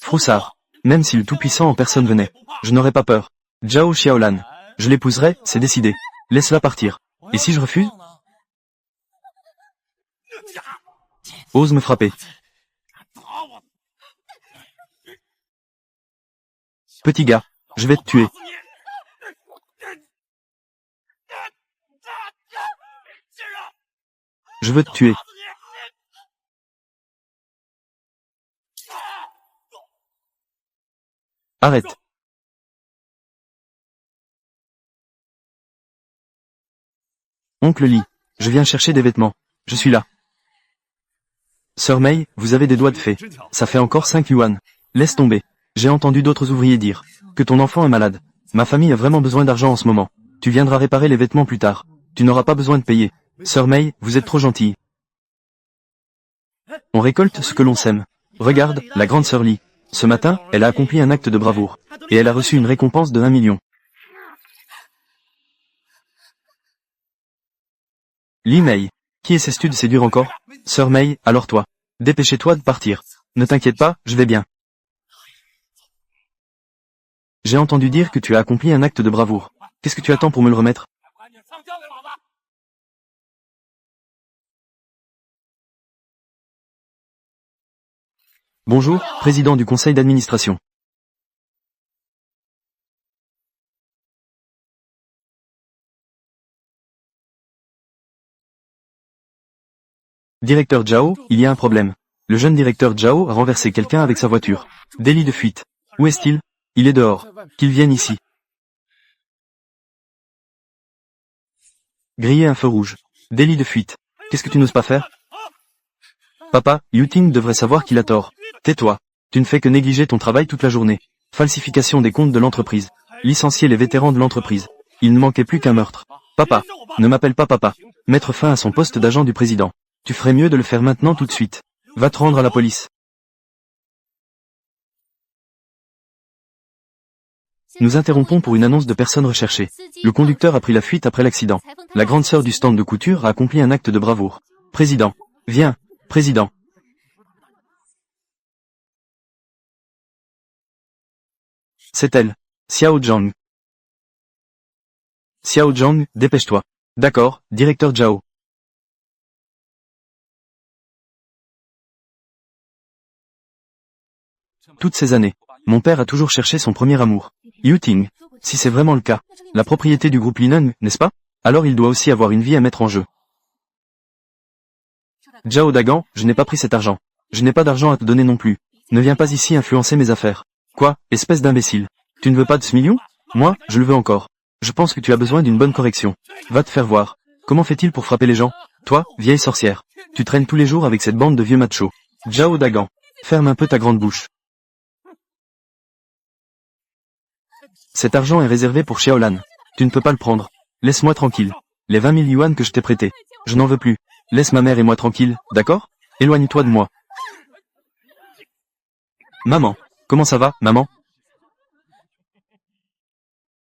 Froussard. Même si le Tout-Puissant en personne venait, je n'aurais pas peur. Zhao Xiaolan. Je l'épouserai, c'est décidé. Laisse-la partir. Et si je refuse? Ose me frapper. Petit gars, je vais te tuer. Je veux te tuer. Arrête. Oncle Lee, je viens chercher des vêtements. Je suis là. Sœur Mei, vous avez des doigts de fée. Ça fait encore 5 yuan. Laisse tomber. J'ai entendu d'autres ouvriers dire que ton enfant est malade. Ma famille a vraiment besoin d'argent en ce moment. Tu viendras réparer les vêtements plus tard. Tu n'auras pas besoin de payer. Sœur Mei, vous êtes trop gentille. On récolte ce que l'on sème. Regarde, la grande sœur Lee. Ce matin, elle a accompli un acte de bravoure. Et elle a reçu une récompense de 1 million. Lee Mei. Qui essaie-tu de séduire encore? Sœur Mei, alors toi. Dépêchez-toi de partir. Ne t'inquiète pas, je vais bien. J'ai entendu dire que tu as accompli un acte de bravoure. Qu'est-ce que tu attends pour me le remettre? Bonjour, président du conseil d'administration. Directeur Zhao, il y a un problème. Le jeune directeur Zhao a renversé quelqu'un avec sa voiture. Délit de fuite. Où est-il? Il est dehors. Qu'il vienne ici. Griller un feu rouge. Délit de fuite. Qu'est-ce que tu n'oses pas faire? Papa, Yuting devrait savoir qu'il a tort. Tais-toi. Tu ne fais que négliger ton travail toute la journée. Falsification des comptes de l'entreprise. Licencier les vétérans de l'entreprise. Il ne manquait plus qu'un meurtre. Papa. Ne m'appelle pas papa. Mettre fin à son poste d'agent du président. Tu ferais mieux de le faire maintenant tout de suite. Va te rendre à la police. Nous interrompons pour une annonce de personnes recherchées. Le conducteur a pris la fuite après l'accident. La grande sœur du stand de couture a accompli un acte de bravoure. Président. Viens, président. C'est elle. Xiao Zhang. Xiao Zhang, dépêche-toi. D'accord, directeur Zhao. Toutes ces années, mon père a toujours cherché son premier amour. Yuting. Si c'est vraiment le cas, la propriété du groupe Linen, n'est-ce pas? Alors il doit aussi avoir une vie à mettre en jeu. Zhao Dagan, je n'ai pas pris cet argent. Je n'ai pas d'argent à te donner non plus. Ne viens pas ici influencer mes affaires. Quoi, espèce d'imbécile? Tu ne veux pas de ce million? Moi, je le veux encore. Je pense que tu as besoin d'une bonne correction. Va te faire voir. Comment fait-il pour frapper les gens? Toi, vieille sorcière. Tu traînes tous les jours avec cette bande de vieux machos. Zhao Dagan. Ferme un peu ta grande bouche. Cet argent est réservé pour Xiaolan. Tu ne peux pas le prendre. Laisse-moi tranquille. Les 20 000 yuan que je t'ai prêtés. Je n'en veux plus. Laisse ma mère et moi tranquille, d'accord? Éloigne-toi de moi. Maman. Comment ça va, maman?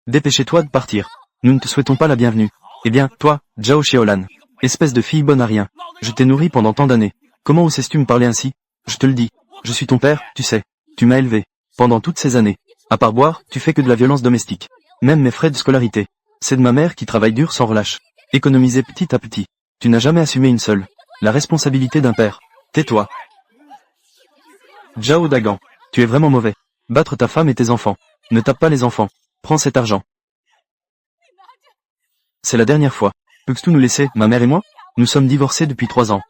Dépêchez-toi de partir. Nous ne te souhaitons pas la bienvenue. Eh bien, toi, Zhao Xiaolan. Espèce de fille bonne à rien. Je t'ai nourri pendant tant d'années. Comment oses-tu me parler ainsi? Je te le dis. Je suis ton père, tu sais. Tu m'as élevé. Pendant toutes ces années. À part boire, tu fais que de la violence domestique. Même mes frais de scolarité. C'est de ma mère qui travaille dur sans relâche. Économiser petit à petit. Tu n'as jamais assumé une seule. La responsabilité d'un père. Tais-toi. Zhao Dagan. Tu es vraiment mauvais. Battre ta femme et tes enfants. Ne tape pas les enfants. Prends cet argent. C'est la dernière fois. Peux-tu nous laisser, ma mère et moi? Nous sommes divorcés depuis 3 ans.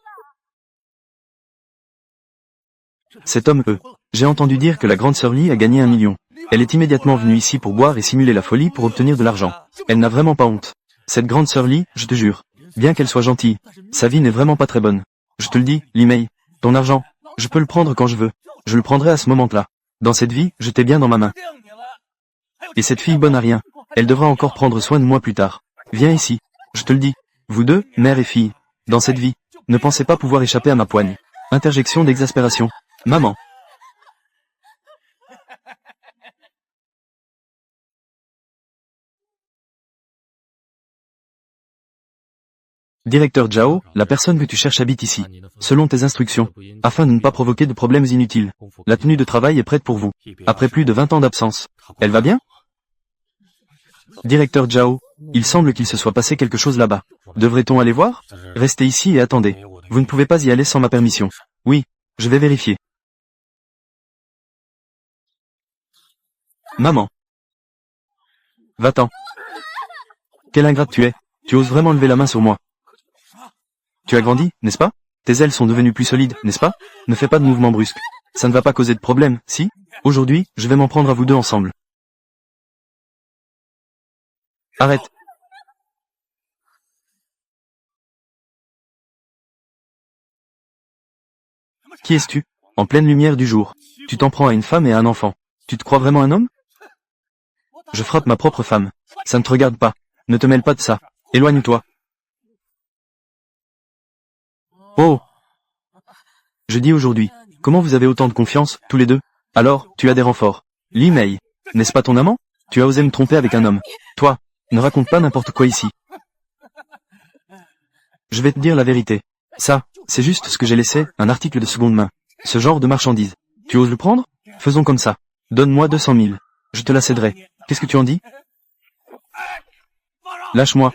Cet homme, j'ai entendu dire que la grande sœur Lee a gagné 1 million. Elle est immédiatement venue ici pour boire et simuler la folie pour obtenir de l'argent. Elle n'a vraiment pas honte. Cette grande sœur Lee, je te jure. Bien qu'elle soit gentille, sa vie n'est vraiment pas très bonne. Je te le dis, Lee Mei. Ton argent, je peux le prendre quand je veux. Je le prendrai à ce moment-là. Dans cette vie, je t'ai bien dans ma main. Et cette fille bonne à rien, elle devra encore prendre soin de moi plus tard. Viens ici. Je te le dis. Vous deux, mère et fille. Dans cette vie, ne pensez pas pouvoir échapper à ma poigne. Interjection d'exaspération. Maman. Directeur Zhao, la personne que tu cherches habite ici. Selon tes instructions, afin de ne pas provoquer de problèmes inutiles. La tenue de travail est prête pour vous. Après plus de 20 ans d'absence. Elle va bien? Directeur Zhao, il semble qu'il se soit passé quelque chose là-bas. Devrait-on aller voir? Restez ici et attendez. Vous ne pouvez pas y aller sans ma permission. Oui, je vais vérifier. Maman. Va-t'en. Quelle ingrate tu es. Tu oses vraiment lever la main sur moi. Tu as grandi, n'est-ce pas? Tes ailes sont devenues plus solides, n'est-ce pas? Ne fais pas de mouvements brusques. Ça ne va pas causer de problème, si? Aujourd'hui, je vais m'en prendre à vous deux ensemble. Arrête. Qui es-tu? En pleine lumière du jour. Tu t'en prends à une femme et à un enfant. Tu te crois vraiment un homme? Je frappe ma propre femme. Ça ne te regarde pas. Ne te mêle pas de ça. Éloigne-toi. Oh! Je dis aujourd'hui, comment vous avez autant de confiance, tous les deux? Alors, tu as des renforts. Li Mei, n'est-ce pas ton amant? Tu as osé me tromper avec un homme. Toi, ne raconte pas n'importe quoi ici. Je vais te dire la vérité. Ça, c'est juste ce que j'ai laissé, un article de seconde main. Ce genre de marchandise. Tu oses le prendre? Faisons comme ça. Donne-moi 200 000. Je te la céderai. Qu'est-ce que tu en dis? Lâche-moi.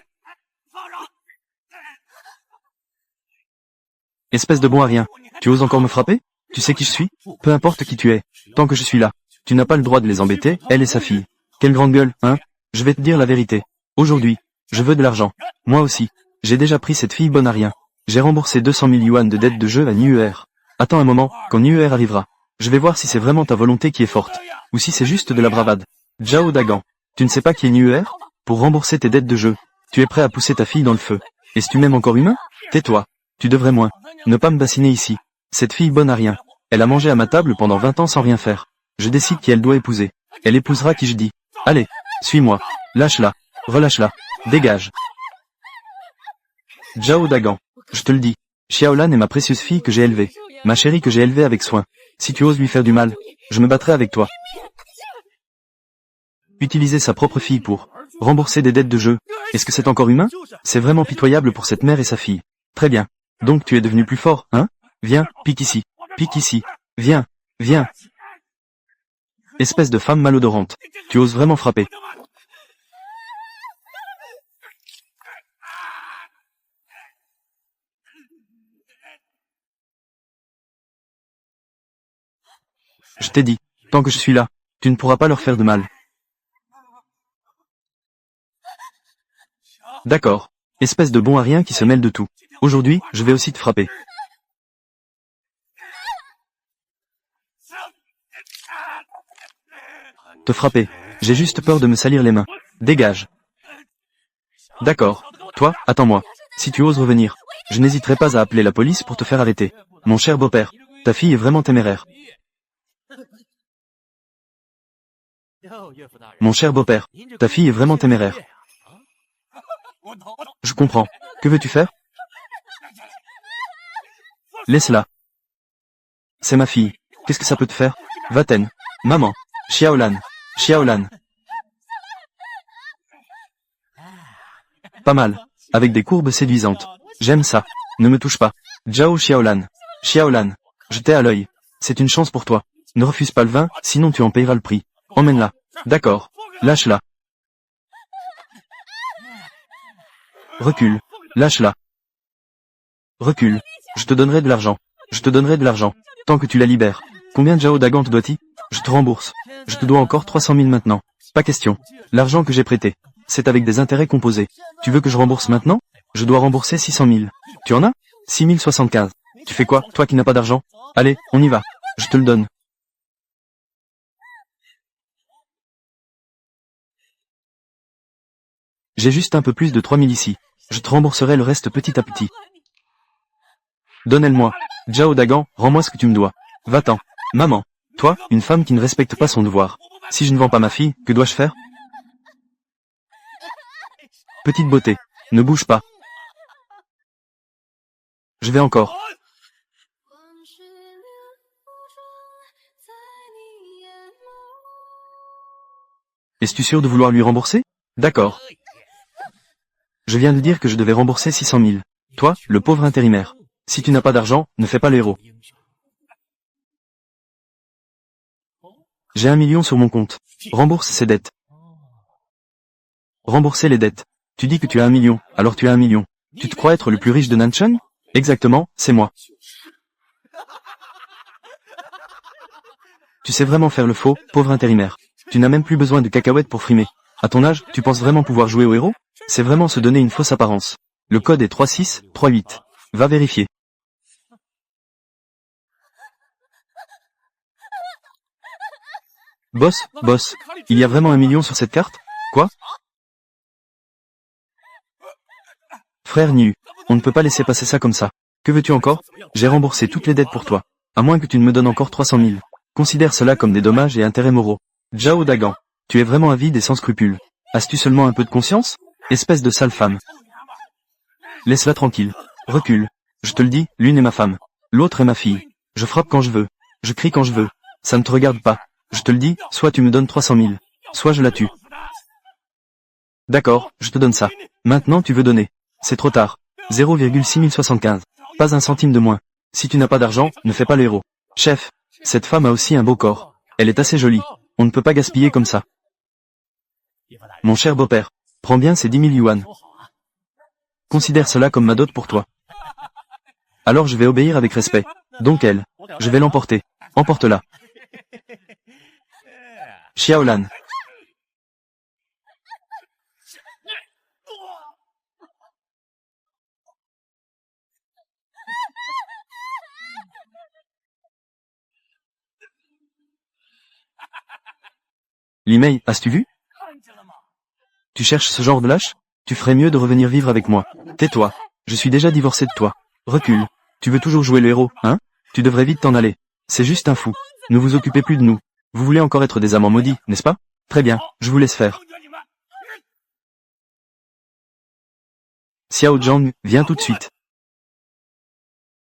Espèce de bon à rien. Tu oses encore me frapper? Tu sais qui je suis? Peu importe qui tu es. Tant que je suis là. Tu n'as pas le droit de les embêter, elle et sa fille. Quelle grande gueule, hein? Je vais te dire la vérité. Aujourd'hui, je veux de l'argent. Moi aussi. J'ai déjà pris cette fille bonne à rien. J'ai remboursé 200 000 yuan de dette de jeu à Niuer. Attends un moment, quand Niuer arrivera. Je vais voir si c'est vraiment ta volonté qui est forte. Ou si c'est juste de la bravade. Zhao Dagan. Tu ne sais pas qui est Niuer? Pour rembourser tes dettes de jeu. Tu es prêt à pousser ta fille dans le feu. Est-ce tu m'aimes encore humain? Tais-toi. Tu devrais moins. Ne pas me bassiner ici. Cette fille bonne à rien. Elle a mangé à ma table pendant 20 ans sans rien faire. Je décide qui elle doit épouser. Elle épousera qui je dis. Allez, suis-moi. Lâche-la. Relâche-la. Dégage. Zhao Dagan. Je te le dis. Xiaolan est ma précieuse fille que j'ai élevée. Ma chérie que j'ai élevée avec soin. Si tu oses lui faire du mal, je me battrai avec toi. Utiliser sa propre fille pour rembourser des dettes de jeu. Est-ce que c'est encore humain? C'est vraiment pitoyable pour cette mère et sa fille. Très bien. Donc tu es devenu plus fort, hein? Viens, pique ici. Pique ici. Viens, viens. Espèce de femme malodorante. Tu oses vraiment frapper. Je t'ai dit, tant que je suis là, tu ne pourras pas leur faire de mal. D'accord. Espèce de bon à rien qui se mêle de tout. Aujourd'hui, je vais aussi te frapper. Te frapper. J'ai juste peur de me salir les mains. Dégage. D'accord. Toi, attends-moi. Si tu oses revenir, je n'hésiterai pas à appeler la police pour te faire arrêter. Mon cher beau-père, ta fille est vraiment téméraire. Mon cher beau-père, ta fille est vraiment téméraire. Je comprends. Que veux-tu faire? Laisse-la. C'est ma fille. Qu'est-ce que ça peut te faire? Va-t'en. Maman. Xiaolan. Xiaolan. Pas mal. Avec des courbes séduisantes. J'aime ça. Ne me touche pas. Zhao Xiaolan. Xiaolan. Je t'ai à l'œil. C'est une chance pour toi. Ne refuse pas le vin, sinon tu en payeras le prix. Emmène-la. D'accord. Lâche-la. Recule. Lâche-la. Recule. Je te donnerai de l'argent. Je te donnerai de l'argent. Tant que tu la libères. Combien Zhao Dagan te doit-il? Je te rembourse. Je te dois encore 300 000 maintenant. Pas question. L'argent que j'ai prêté, c'est avec des intérêts composés. Tu veux que je rembourse maintenant? Je dois rembourser 600 000. Tu en as? 6 075. Tu fais quoi, toi qui n'as pas d'argent? Allez, on y va. Je te le donne. J'ai juste un peu plus de 3 000 ici. Je te rembourserai le reste petit à petit. Donne-le-moi. Zhao Dagan, rends-moi ce que tu me dois. Va-t'en. Maman. Toi, une femme qui ne respecte pas son devoir. Si je ne vends pas ma fille, que dois-je faire? Petite beauté. Ne bouge pas. Je vais encore. Es-tu sûr de vouloir lui rembourser? D'accord. Je viens de dire que je devais rembourser 600 000. Toi, le pauvre intérimaire. Si tu n'as pas d'argent, ne fais pas le héros. J'ai 1 million sur mon compte. Rembourse ces dettes. Rembourser les dettes. Tu dis que tu as 1 million, alors tu as 1 million. Tu te crois être le plus riche de Nanchun? Exactement, c'est moi. Tu sais vraiment faire le faux, pauvre intérimaire. Tu n'as même plus besoin de cacahuètes pour frimer. À ton âge, tu penses vraiment pouvoir jouer au héros? C'est vraiment se donner une fausse apparence. Le code est 3638. Va vérifier. Boss, il y a vraiment 1 million sur cette carte? Quoi? Frère Niu, on ne peut pas laisser passer ça comme ça. Que veux-tu encore? J'ai remboursé toutes les dettes pour toi. À moins que tu ne me donnes encore 300 000. Considère cela comme des dommages et intérêts moraux. Zhao Dagan, tu es vraiment avide et sans scrupules. As-tu seulement un peu de conscience? Espèce de sale femme. Laisse-la tranquille. Recule. Je te le dis, l'une est ma femme. L'autre est ma fille. Je frappe quand je veux. Je crie quand je veux. Ça ne te regarde pas. Je te le dis, soit tu me donnes 300 000. Soit je la tue. D'accord, je te donne ça. Maintenant tu veux donner. C'est trop tard. 0,6075. Pas un centime de moins. Si tu n'as pas d'argent, ne fais pas le héros. Chef, cette femme a aussi un beau corps. Elle est assez jolie. On ne peut pas gaspiller comme ça. Mon cher beau-père, prends bien ces 10 000 yuan. Considère cela comme ma dot pour toi. Alors je vais obéir avec respect. Donc elle, je vais l'emporter. Emporte-la. Xiaolan. Limei, as-tu vu? Tu cherches ce genre de lâche? Tu ferais mieux de revenir vivre avec moi. Tais-toi. Je suis déjà divorcé de toi. Recule. Tu veux toujours jouer le héros, hein? Tu devrais vite t'en aller. C'est juste un fou. Ne vous occupez plus de nous. Vous voulez encore être des amants maudits, n'est-ce pas? Très bien, je vous laisse faire. Xiao Zhang, viens tout de suite.